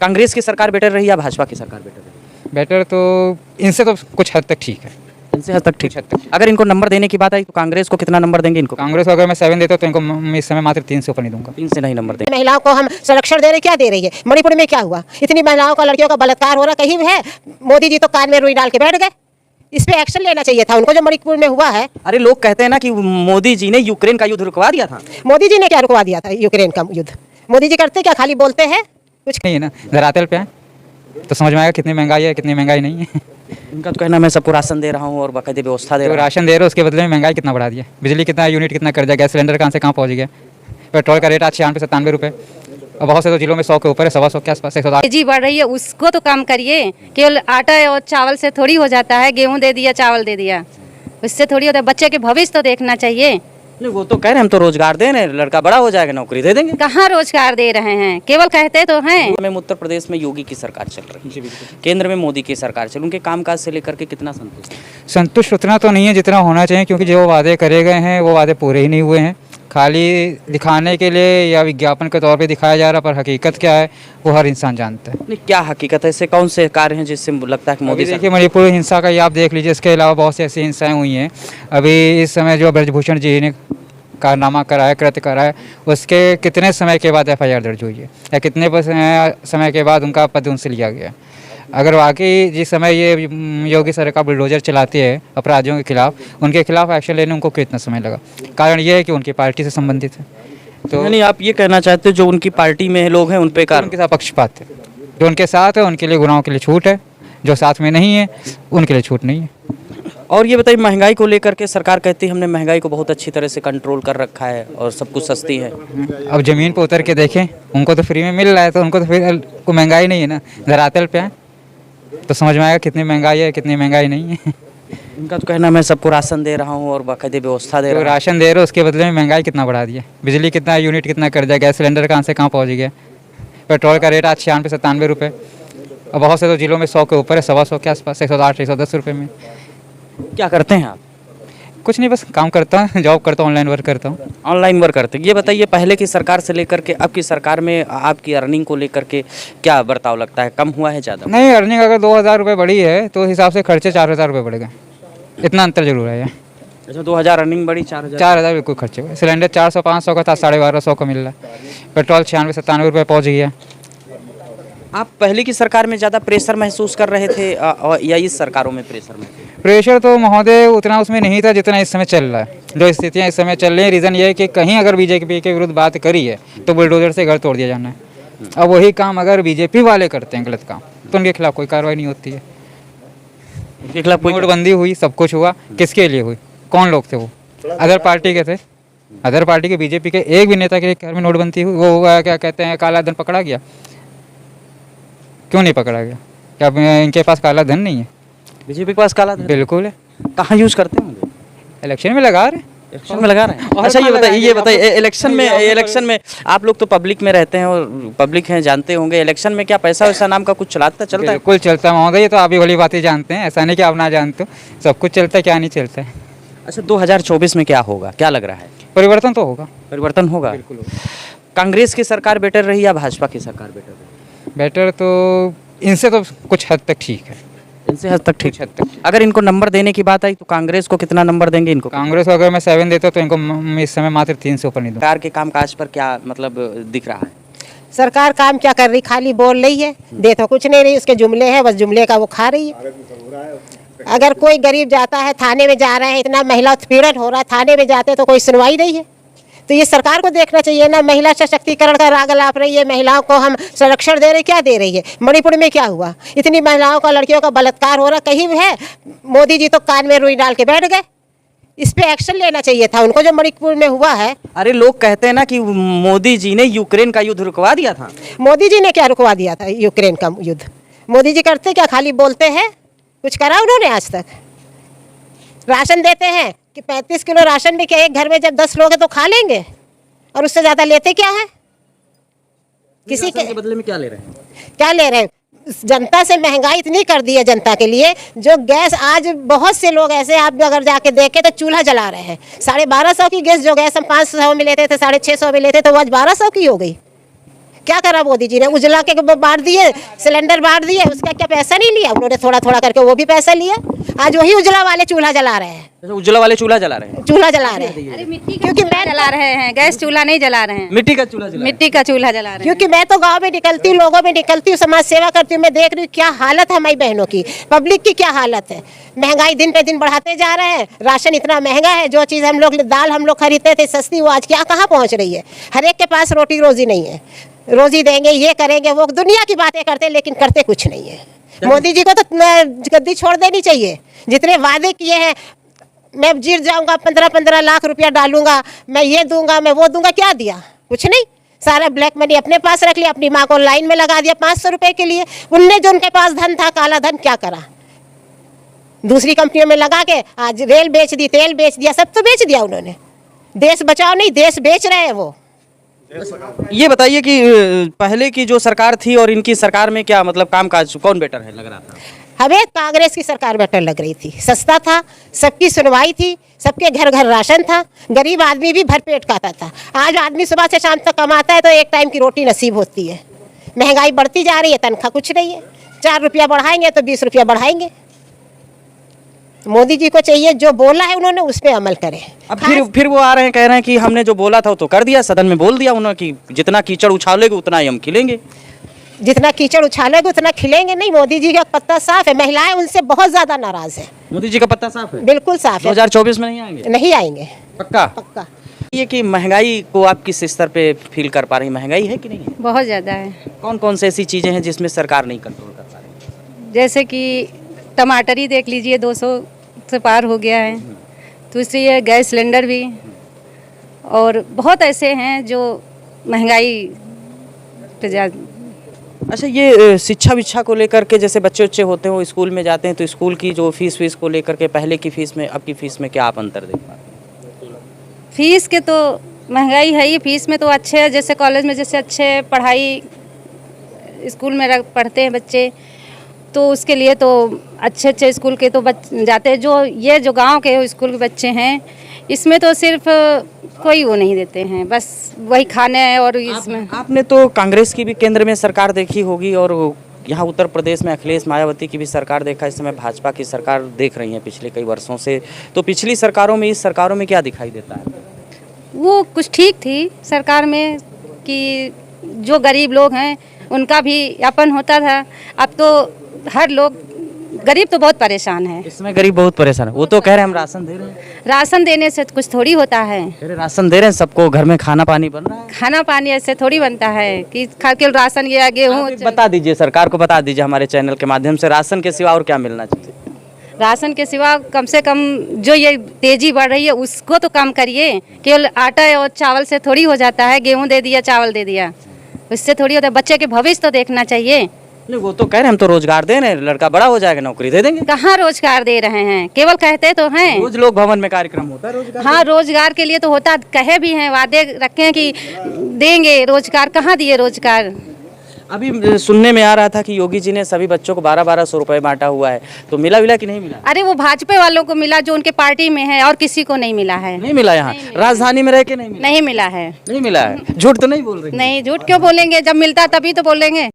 कांग्रेस की सरकार बेटर रही या भाजपा की सरकार बेटर रही? बेटर तो इनसे तो कुछ हद तक ठीक है। इनसे हद तक ठीक है। अगर इनको नंबर देने की बात आई तो कांग्रेस को कितना नंबर देंगे? इनको कांग्रेस को अगर मैं 7 देता तो इनको इस समय मात्र 3 से ऊपर नहीं दूंगा। 3 से नहीं नंबर देंगे। महिलाओं को हम संरक्षण दे रहे, क्या दे रही है? मणिपुर में क्या हुआ? इतनी महिलाओं का, लड़कियों का बलात्कार हो रहा कहीं है? मोदी जी तो कान में रुई डाल के बैठ गए। इस पे एक्शन लेना चाहिए था उनको, जो मणिपुर में हुआ है। अरे लोग कहते हैं ना कि मोदी जी ने यूक्रेन का युद्ध रुकवा दिया था। मोदी जी ने क्या रुकवा दिया था यूक्रेन का युद्ध? मोदी जी करते क्या? खाली बोलते हैं, कुछ नहीं है ना, धरातल पे है तो समझ में आएगा कितनी महंगाई है, कितनी महंगाई नहीं है। उनका तो कहना मैं सबको राशन दे रहा हूँ और बाकायदे व्यवस्था दे जो रहा हूँ। राशन दे रहे हो उसके बदले में महंगाई कितना बढ़ा दिया, बिजली कितना यूनिट कितना कर दिया, गैस सिलेंडर कहाँ से कहाँ पहुँच गया, पेट्रोल का रेट आज 96-97 रुपये, और बहुत से तो जिलों में 100 के ऊपर है, 125 के आसपास 108। जी बढ़ रही है, उसको तो कम करिए। केवल आटा और चावल से थोड़ी हो जाता है, गेहूं दे दिया, चावल दे दिया, उससे थोड़ी होता है। बच्चे के भविष्य तो देखना चाहिए। नहीं वो तो कह रहे हैं हम तो रोजगार दे रहे हैं, लड़का बड़ा हो जाएगा नौकरी दे देंगे। कहाँ रोजगार दे रहे हैं, केवल कहते तो हैं। में उत्तर प्रदेश में योगी की सरकार चल रही है, केंद्र में मोदी की सरकार चल, उनके कामकाज से लेकर के कितना संतुष्ट हैं? संतुष्ट उतना तो नहीं है जितना होना चाहिए, क्योंकि जो वादे करे गए हैं वो वादे पूरे ही नहीं हुए हैं। खाली दिखाने के लिए या विज्ञापन के तौर पे दिखाया जा रहा, पर हकीकत क्या है वो हर इंसान जानता है। नहीं क्या हकीकत है? ऐसे कौन से कार्य हैं जिससे लगता है कि मोदी देखिए मणिपुर हिंसा का ये आप देख लीजिए, इसके अलावा बहुत सी ऐसी हिंसाएं हुई हैं। अभी इस समय जो ब्रजभूषण जी ने कारनामा कराया, कृत्य कराया, उसके कितने समय के बाद FIR दर्ज हुई है या कितने समय के बाद उनका पद उनसे लिया गया? अगर वाकई जिस समय ये योगी सरकार बुलडोजर चलाती है अपराधियों के खिलाफ, उनके खिलाफ एक्शन लेने उनको कितना समय लगा? कारण ये है कि उनकी पार्टी से संबंधित है। तो यानी आप ये कहना चाहते हो जो उनकी पार्टी में लोग हैं उन पे उनके साथ पक्षपात है, जो उनके साथ है उनके लिए गुनाहों के लिए छूट है, जो साथ में नहीं है उनके लिए छूट नहीं है। और ये बताइए महंगाई को लेकर के सरकार कहती है हमने महंगाई को बहुत अच्छी तरह से कंट्रोल कर रखा है और सब कुछ सस्ती है। अब ज़मीन पर उतर के देखें, उनको तो फ्री में मिल रहा है, तो उनको तो फिर को महंगाई नहीं है ना, धरातल पे है तो समझ में आएगा कितनी महंगाई है, कितनी महंगाई नहीं है। उनका तो कहना मैं सबको राशन दे रहा हूँ और बाकायदे व्यवस्था दे जो रहा हूँ। राशन दे रहे हो उसके बदले में महंगाई कितना बढ़ा दिया, बिजली कितना यूनिट कितना कर दिया, गैस सिलेंडर कहाँ से कहाँ पहुँच गया, पेट्रोल का रेट आज 96-97 रुपये, और बहुत से तो जिलों में 100 के ऊपर है, 125 के आसपास 108-110 रुपये में। क्या करते हैं आप? कुछ नहीं, बस काम करता हूँ, जॉब करता हूँ, ऑनलाइन वर्क करता हूँ। ऑनलाइन वर्क करते हैं। ये बताइए पहले की सरकार से लेकर के अब की सरकार में आपकी अर्निंग को लेकर के क्या बर्ताव लगता है, कम हुआ है ज़्यादा? नहीं, अर्निंग अगर 2000 रुपये बढ़ी है तो उस हिसाब से खर्चे 4000 रुपये बढ़ गए, इतना अंतर जरूर है। अच्छा 2000 अर्निंग बढ़ी, 4000 बिल्कुल खर्चे हुए। सिलेंडर 400-500 का था, 1250 का मिल रहा है, पेट्रोल 96-97 रुपये पहुँच गया। आप पहले की सरकार में ज़्यादा प्रेशर महसूस कर रहे थे या इस सरकारों में प्रेशर में? प्रेशर तो महोदय उतना उसमें नहीं था जितना इस समय चल रहा है। जो स्थितियाँ इस समय चल रही हैं, रीज़न ये है कि कहीं अगर बीजेपी के विरुद्ध बात करी है तो बुलडोजर से घर तोड़ दिया जाना है। अब वही काम अगर बीजेपी वाले करते हैं गलत काम, तो उनके खिलाफ कोई कार्रवाई नहीं होती है। उनके खिलाफ कोई नोटबंदी हुई, सब कुछ हुआ, किसके लिए हुई? कौन लोग थे वो? अदर पार्टी के थे, अदर पार्टी के बीजेपी के एक भी नेता के घर में नोटबंदी हुई? वो क्या कहते हैं काला धन पकड़ा गया? क्यों नहीं पकड़ा गया? क्या इनके पास काला धन नहीं है? बीजेपी के पास काला धन बिल्कुल है। कहाँ यूज़ करते होंगे? इलेक्शन में लगा रहे, इलेक्शन में लगा रहे हैं। अच्छा ये बताइए इलेक्शन में आप लोग तो पब्लिक में रहते हैं और पब्लिक हैं, जानते होंगे इलेक्शन में क्या पैसा वैसा नाम का कुछ चलता है? बिल्कुल चलता है महोदय, ये तो आप भी भली बातें जानते हैं, ऐसा नहीं कि आप ना जानते हो, सब कुछ चलता है, क्या नहीं चलता है। अच्छा 2024 में क्या होगा, क्या लग रहा है? परिवर्तन तो होगा, परिवर्तन होगा। कांग्रेस की सरकार बेटर रही या भाजपा की सरकार बेटर रही? बेटर तो इनसे तो कुछ हद तक ठीक है। इनसे हद तक ठीक है। अगर इनको नंबर देने की बात आई तो कांग्रेस को कितना नंबर देंगे? इनको कांग्रेस को अगर मैं 7 देता तो इनको इस समय मात्र 3 से ऊपर नहीं दूँ। सरकार के कामकाज पर क्या मतलब दिख रहा है? सरकार काम क्या कर रही? खाली बोल रही है, दे तो कुछ नहीं रही, उसके जुमले हैं, बस जुमले का वो खा रही है। अगर कोई गरीब जाता है, थाने में जा रहे हैं, इतना महिला उत्पीड़न हो रहा है, थाने में जाते तो कोई सुनवाई नहीं है। तो ये सरकार को देखना चाहिए ना, महिला सशक्तिकरण का राग लाप रही है, महिलाओं को हम संरक्षण दे रहे, क्या दे रही है? मणिपुर में क्या हुआ? इतनी महिलाओं का, लड़कियों का बलात्कार हो रहा कहीं है? मोदी जी तो कान में रुई डाल के बैठ गए। इस पे एक्शन लेना चाहिए था उनको, जो मणिपुर में हुआ है। अरे लोग कहते हैं ना कि मोदी जी ने यूक्रेन का युद्ध रुकवा दिया था। मोदी जी ने क्या रुकवा दिया था यूक्रेन का युद्ध? मोदी जी करते क्या? खाली बोलते हैं, कुछ करा उन्होंने आज तक? राशन देते हैं कि 35 किलो राशन भी क्या एक घर में जब 10 लोग हैं तो खा लेंगे, और उससे ज़्यादा लेते क्या है? किसी के बदले में क्या ले रहे हैं? क्या ले रहे हैं? जनता से महंगाई इतनी कर दी है जनता के लिए, जो गैस आज बहुत से लोग ऐसे, आप अगर जाके देखें तो चूल्हा जला रहे हैं। 1250 की गैस, जो गैस हम 500 में लेते थे, 650 में लेते तो वो आज 1200 की हो गई। क्या करा मोदी जी ने? उजला के बांट दिए, सिलेंडर बांट दिए, उसका क्या पैसा नहीं लिया उन्होंने? थोड़ा थोड़ा करके वो भी पैसा लिया। आज वही उजला वाले चूल्हा जला रहे हैं, उज्ज्वला वाले चूल्हा जला रहे हैं, चूल्हा जला रहे हैं। अरे मिट्टी क्योंकि मैं जला रहे हैं, गैस चूल्हा नहीं जला रहे हैं, मिट्टी का चूल्हा जला मिट्टी का चूल्हा जला रहे हैं। क्योंकि मैं तो गांव में निकलती हूँ, लोगों में निकलती हूँ, समाज सेवा करती हूँ, मैं देख रही हूँ क्या हालत है हमारी बहनों की, पब्लिक की क्या हालत है। महंगाई दिन पे दिन बढ़ाते जा रहे हैं, राशन इतना महंगा है, जो चीज़ हम लोग दाल हम लोग खरीदते थे सस्ती, वो आज क्या कहाँ पहुँच रही है। हर एक के पास रोटी रोजी नहीं है, रोजी देंगे, ये करेंगे, वो दुनिया की बातें करते लेकिन करते कुछ नहीं है। मोदी जी को तो गद्दी छोड़ देनी चाहिए। जितने वादे किए हैं, मैं जीत जाऊंगा, 15-15 लाख रुपया डालूंगा, मैं ये दूंगा, मैं वो दूंगा, क्या दिया? कुछ नहीं। सारा ब्लैक मनी अपने पास रख लिया, अपनी माँ को लाइन में लगा दिया 500 रुपए के लिए। उनने जो उनके पास धन था, काला धन, क्या करा? दूसरी कंपनियों में लगा के आज रेल बेच दी, तेल बेच दिया, सब तो बेच दिया उन्होंने। देश बचाओ नहीं, देश बेच रहे हैं वो। ये बताइए कि पहले की जो सरकार थी और इनकी सरकार में क्या मतलब कामकाज कौन बेटर है लग रहा था? हमें कांग्रेस की सरकार बेटर लग रही थी, सस्ता था, सबकी सुनवाई थी, सबके घर घर राशन था, गरीब आदमी भी भरपेट खाता था। आज आदमी सुबह से शाम तक कमाता है तो एक टाइम की रोटी नसीब होती है। महंगाई बढ़ती जा रही है, तनख्वाह कुछ नहीं है। 4 रुपया बढ़ाएंगे तो 20 रुपया बढ़ाएंगे। मोदी जी को चाहिए जो बोला है उन्होंने उस पर अमल करें। अब फिर वो आ रहे हैं, कह रहे हैं कि हमने जो बोला था वो तो कर दिया, सदन में बोल दिया उन्होंने कि जितना कीचड़ उछालेगे उतना ही हम खिलेंगे। जितना कीचड़ उछालेगे उतना खिलेंगे नहीं। मोदी जी का पत्ता साफ है, महिलाएं उनसे बहुत ज्यादा नाराज है। मोदी जी का पत्ता साफ है, बिल्कुल साफ है। 2024 में नहीं आएंगे? नहीं आएंगे, पक्का? पक्का। ये कि महंगाई को आप किस स्तर पे फील कर पा रही? महंगाई है कि नहीं है? बहुत ज़्यादा है। कौन कौन सी ऐसी चीजें हैं जिसमें सरकार नहीं कंट्रोल कर पा रही? जैसे कि टमाटर ही देख लीजिए, 200 से पार हो गया है। दूसरी है गैस सिलेंडर भी, और बहुत ऐसे हैं जो महंगाई पे अच्छा, ये शिक्षा विच्छा को लेकर के, जैसे बच्चे होते हैं वो स्कूल में जाते हैं तो स्कूल की जो फीस को लेकर के पहले की फीस में अब की फीस में क्या आप अंतर देख पाते हैं? फीस के तो महंगाई है ही, फीस में तो अच्छे है, जैसे कॉलेज में जैसे अच्छे पढ़ाई स्कूल में पढ़ते हैं बच्चे, तो उसके लिए तो अच्छे स्कूल के तो जाते हैं। जो गांव के स्कूल के बच्चे हैं, इसमें तो सिर्फ कोई वो नहीं देते हैं, बस वही खाने है। और इसमें आपने तो कांग्रेस की भी केंद्र में सरकार देखी होगी और यहाँ उत्तर प्रदेश में अखिलेश मायावती की भी सरकार देखा, इस समय भाजपा की सरकार देख रही है पिछले कई वर्षों से। तो पिछली सरकारों में इस सरकारों में क्या दिखाई देता है? वो कुछ ठीक थी सरकार में कि जो गरीब लोग हैं उनका भी यापन होता था। अब तो हर लोग, गरीब तो बहुत परेशान है। इसमें गरीब बहुत परेशान है। वो तो कह रहे हैं हम राशन दे रहे हैं। राशन देने से कुछ थोड़ी होता है। कह रहे राशन दे रहे हैं, सबको घर में खाना पानी बन रहा है। खाना पानी ऐसे थोड़ी बनता है कि केवल राशन या गेहूँ। बता दीजिए, सरकार को बता दीजिए हमारे चैनल के माध्यम से, राशन के सिवा और क्या मिलना चाहिए? राशन के सिवा कम से कम जो ये तेजी बढ़ रही है उसको तो कम करिए। केवल आटा और चावल से थोड़ी हो जाता है, गेहूँ दे दिया, चावल दे दिया, उससे थोड़ी होता है। बच्चे के भविष्य तो देखना चाहिए। नहीं, वो तो कह रहे हैं हम तो रोजगार दे रहे हैं, लड़का बड़ा हो जाएगा नौकरी दे देंगे। कहाँ रोजगार दे रहे हैं, केवल कहते तो हैं। रोज लोग भवन में कार्यक्रम होता है रोजगार। हाँ, रोजगार के लिए तो होता, कहे भी हैं, वादे रखे हैं कि देंगे रोजगार, कहाँ दिए रोजगार? अभी सुनने में आ रहा था कि योगी जी ने सभी बच्चों को 1200 रुपए बांटा हुआ है, तो मिला कि नहीं मिला? अरे वो भाजपा वालों को मिला जो उनके पार्टी में है, और किसी को नहीं मिला है। नहीं मिला। यहाँ राजधानी में रह के नहीं मिला? नहीं मिला है। नहीं मिला है। झूठ तो नहीं बोल रही? नहीं, झूठ क्यों बोलेंगे, जब मिलता तभी तो बोलेंगे।